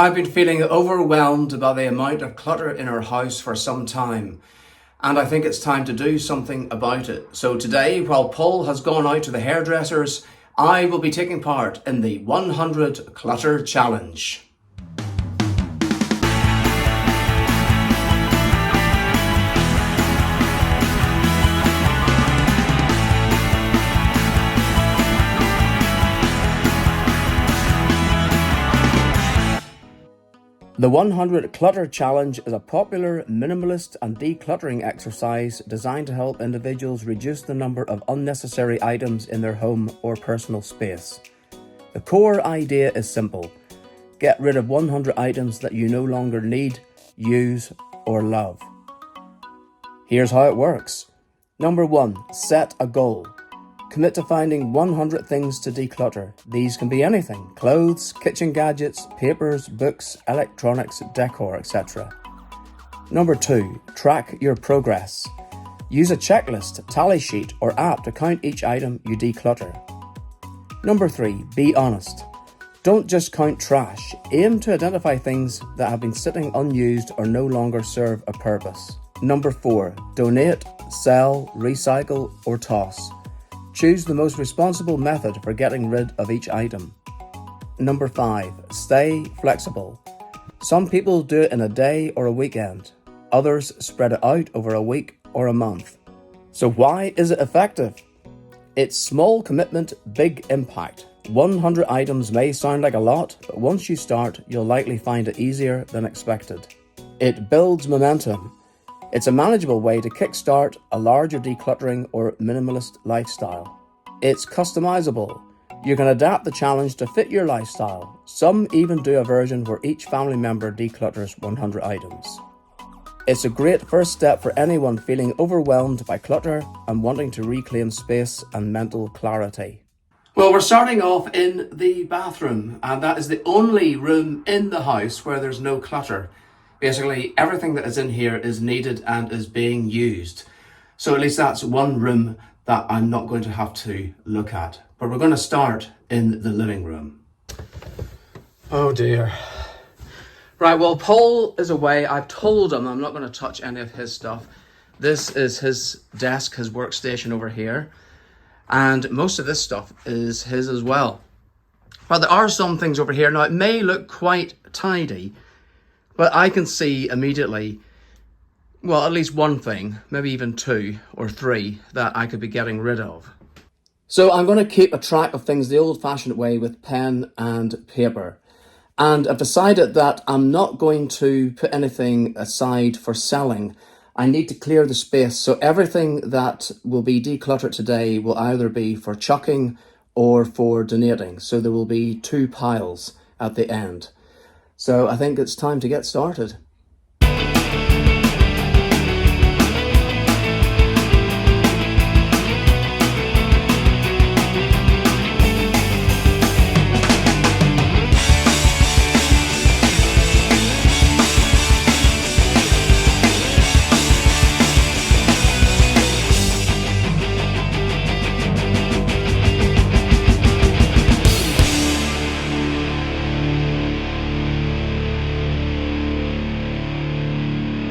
I've been feeling overwhelmed by the amount of clutter in our house for some time, and I think it's time to do something about it. So today, while Paul has gone out to the hairdressers, I will be taking part in the 100 Clutter Challenge. The 100 Clutter Challenge is a popular minimalist and decluttering exercise designed to help individuals reduce the number of unnecessary items in their home or personal space. The core idea is simple. Get rid of 100 items that you no longer need, use, or love. Here's how it works. Number 1, set a goal. Commit to finding 100 things to declutter. These can be anything: clothes, kitchen gadgets, papers, books, electronics, decor, etc. Number 2, track your progress. Use a checklist, tally sheet, or app to count each item you declutter. Number 3, be honest. Don't just count trash. Aim to identify things that have been sitting unused or no longer serve a purpose. Number 4, donate, sell, recycle, or toss. Choose the most responsible method for getting rid of each item. Number 5, stay flexible. Some people do it in a day or a weekend. Others spread it out over a week or a month. So why is it effective? It's small commitment, big impact. 100 items may sound like a lot, but once you start, you'll likely find it easier than expected. It builds momentum. It's a manageable way to kickstart a larger decluttering or minimalist lifestyle. It's customizable. You can adapt the challenge to fit your lifestyle. Some even do a version where each family member declutters 100 items. It's a great first step for anyone feeling overwhelmed by clutter and wanting to reclaim space and mental clarity. Well, we're starting off in the bathroom, and that is the only room in the house where there's no clutter. Basically, everything that is in here is needed and is being used. So at least that's one room that I'm not going to have to look at. But we're going to start in the living room. Oh dear. Right, well, Paul is away. I've told him I'm not going to touch any of his stuff. This is his desk, his workstation over here. And most of this stuff is his as well. But there are some things over here. Now, it may look quite tidy, but I can see immediately, well, at least one thing, maybe even 2 or 3 that I could be getting rid of. So I'm going to keep a track of things the old-fashioned way with pen and paper. And I've decided that I'm not going to put anything aside for selling. I need to clear the space. So everything that will be decluttered today will either be for chucking or for donating. So there will be 2 piles at the end. So I think it's time to get started.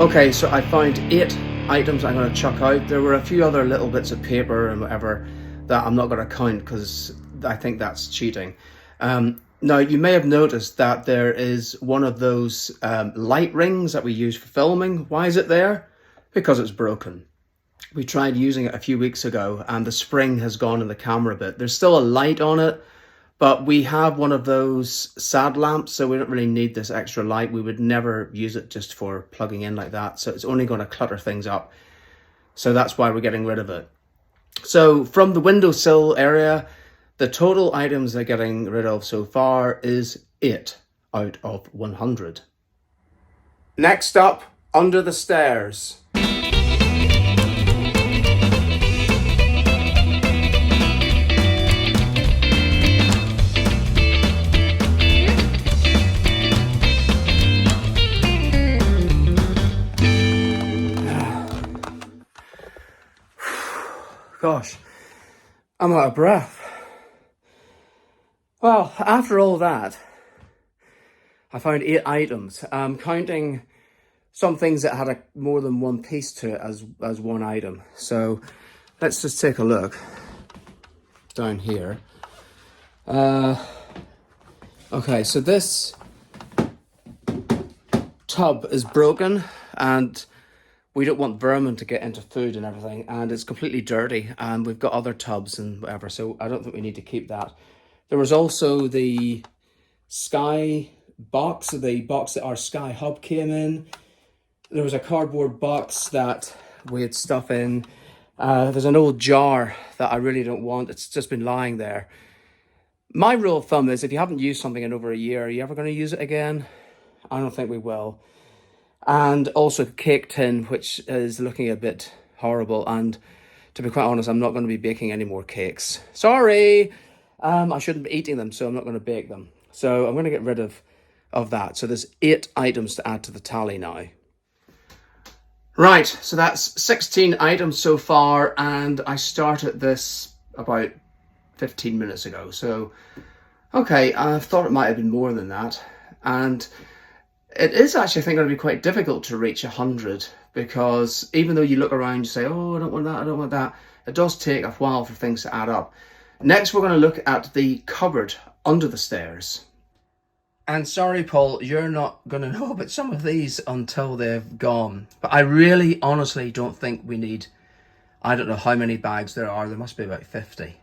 Okay, so I found 8 items I'm going to chuck out. There were a few other little bits of paper and whatever that I'm not going to count because I think that's cheating. Now, you may have noticed that there is one of those light rings that we use for filming. Why is it there? Because it's broken. We tried using it a few weeks ago and the spring has gone in the camera bit. There's still a light on it, but we have one of those sad lamps, so we don't really need this extra light. We would never use it just for plugging in like that. So it's only going to clutter things up. So that's why we're getting rid of it. So from the windowsill area, the total items they're getting rid of so far is 8 out of 100. Next up, under the stairs. Gosh, I'm out of breath. Well, after all that, I found 8 items. I'm counting some things that had more than one piece to it as one item. So let's just take a look down here. Okay, so this tub is broken and we don't want vermin to get into food and everything, and it's completely dirty, and we've got other tubs and whatever, so I don't think we need to keep that. There was also the Sky box, the box that our Sky hub came in. There was a cardboard box that we had stuff in. There's an old jar that I really don't want. It's just been lying there. My rule of thumb is if you haven't used something in over a year, are you ever going to use it again? I don't think we will. And also cake tin, which is looking a bit horrible. And to be quite honest, I'm not going to be baking any more cakes. Sorry! I shouldn't be eating them, so I'm not going to bake them. So I'm going to get rid of that. So there's 8 items to add to the tally now. Right, so that's 16 items so far, and I started this about 15 minutes ago. So, okay, I thought it might have been more than that. And it is actually, I think, going to be quite difficult to reach 100, because even though you look around, you say, oh, I don't want that, I don't want that, it does take a while for things to add up. Next, we're going to look at the cupboard under the stairs. And sorry, Paul, you're not going to know about some of these until they've gone. But I really, honestly don't think we need, I don't know how many bags there are. There must be about 50.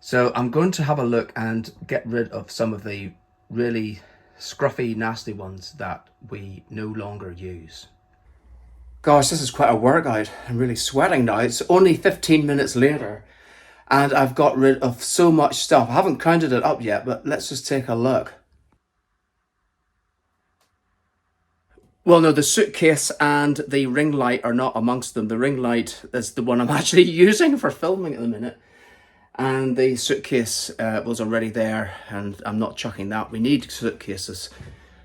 So I'm going to have a look and get rid of some of the really scruffy, nasty ones that we no longer use. Gosh, this is quite a workout. I'm really sweating now. It's only 15 minutes later, and I've got rid of so much stuff. I haven't counted it up yet, but let's just take a look. Well, no, the suitcase and the ring light are not amongst them. The ring light is the one I'm actually using for filming at the minute. And the suitcase was already there, and I'm not chucking that. We need suitcases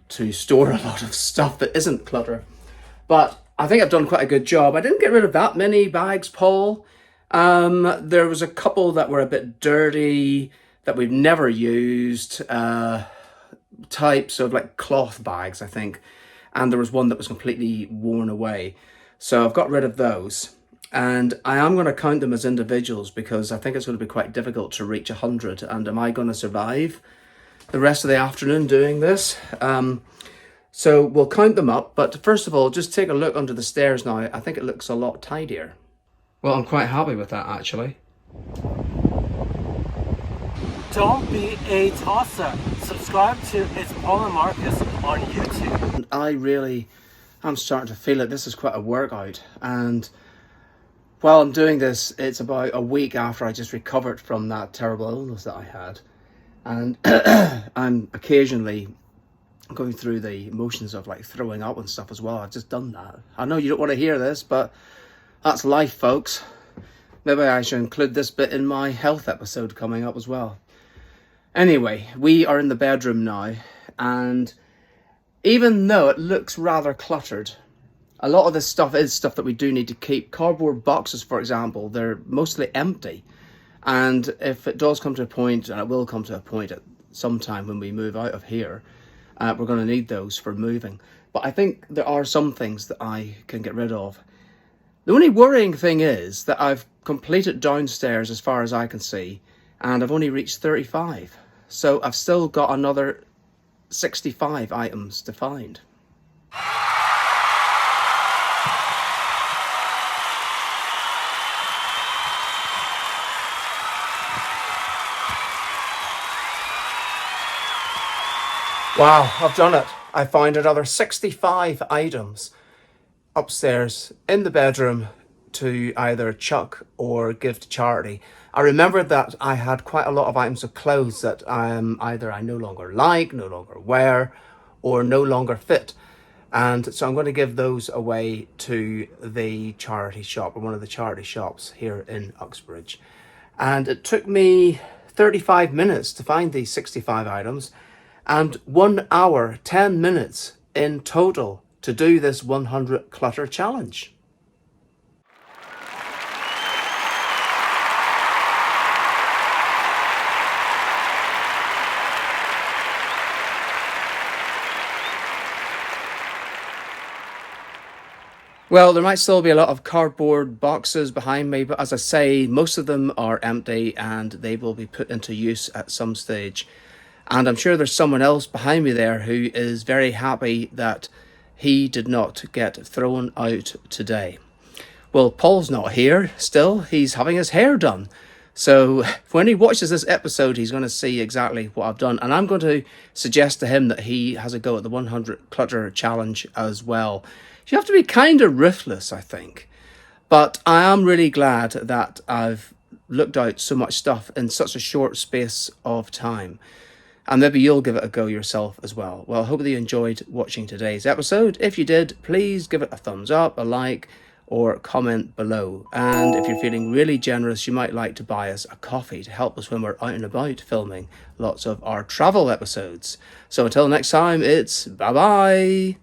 to store a lot of stuff that isn't clutter. But I think I've done quite a good job. I didn't get rid of that many bags, Paul. There was a couple that were a bit dirty that we've never used. Types of like cloth bags, I think. And there was one that was completely worn away. So I've got rid of those. And I am going to count them as individuals because I think it's going to be quite difficult to reach 100. And am I going to survive the rest of the afternoon doing this? So we'll count them up. But first of all, just take a look under the stairs now. I think it looks a lot tidier. Well, I'm quite happy with that, actually. Don't be a tosser. Subscribe to It's Paul and Marcus on YouTube. And I'm starting to feel it. This is quite a workout. And while I'm doing this, it's about a week after I just recovered from that terrible illness that I had. And I'm occasionally going through the motions of like throwing up and stuff as well. I've just done that. I know you don't want to hear this, but that's life, folks. Maybe I should include this bit in my health episode coming up as well. Anyway, we are in the bedroom now, and even though it looks rather cluttered, a lot of this stuff is stuff that we do need to keep. Cardboard boxes, for example, they're mostly empty. And if it does come to a point, and it will come to a point at some time when we move out of here, we're going to need those for moving. But I think there are some things that I can get rid of. The only worrying thing is that I've completed downstairs as far as I can see, and I've only reached 35. So I've still got another 65 items to find. Wow, I've done it. I found another 65 items upstairs in the bedroom to either chuck or give to charity. I remembered that I had quite a lot of items of clothes that either I no longer like, no longer wear, or no longer fit. And so I'm going to give those away to the charity shop, or one of the charity shops here in Uxbridge. And it took me 35 minutes to find these 65 items, and 1 hour, 10 minutes in total to do this 100 clutter challenge. Well, there might still be a lot of cardboard boxes behind me, but as I say, most of them are empty and they will be put into use at some stage. And I'm sure there's someone else behind me there who is very happy that he did not get thrown out today. Well, Paul's not here still. He's having his hair done. So when he watches this episode, he's going to see exactly what I've done. And I'm going to suggest to him that he has a go at the 100 Clutter challenge as well. You have to be kind of ruthless, I think. But I am really glad that I've looked out so much stuff in such a short space of time. And maybe you'll give it a go yourself as well. Well, I hope that you enjoyed watching today's episode. If you did, please give it a thumbs up, a like, or comment below. And if you're feeling really generous, you might like to buy us a coffee to help us when we're out and about filming lots of our travel episodes. So until next time, it's bye-bye.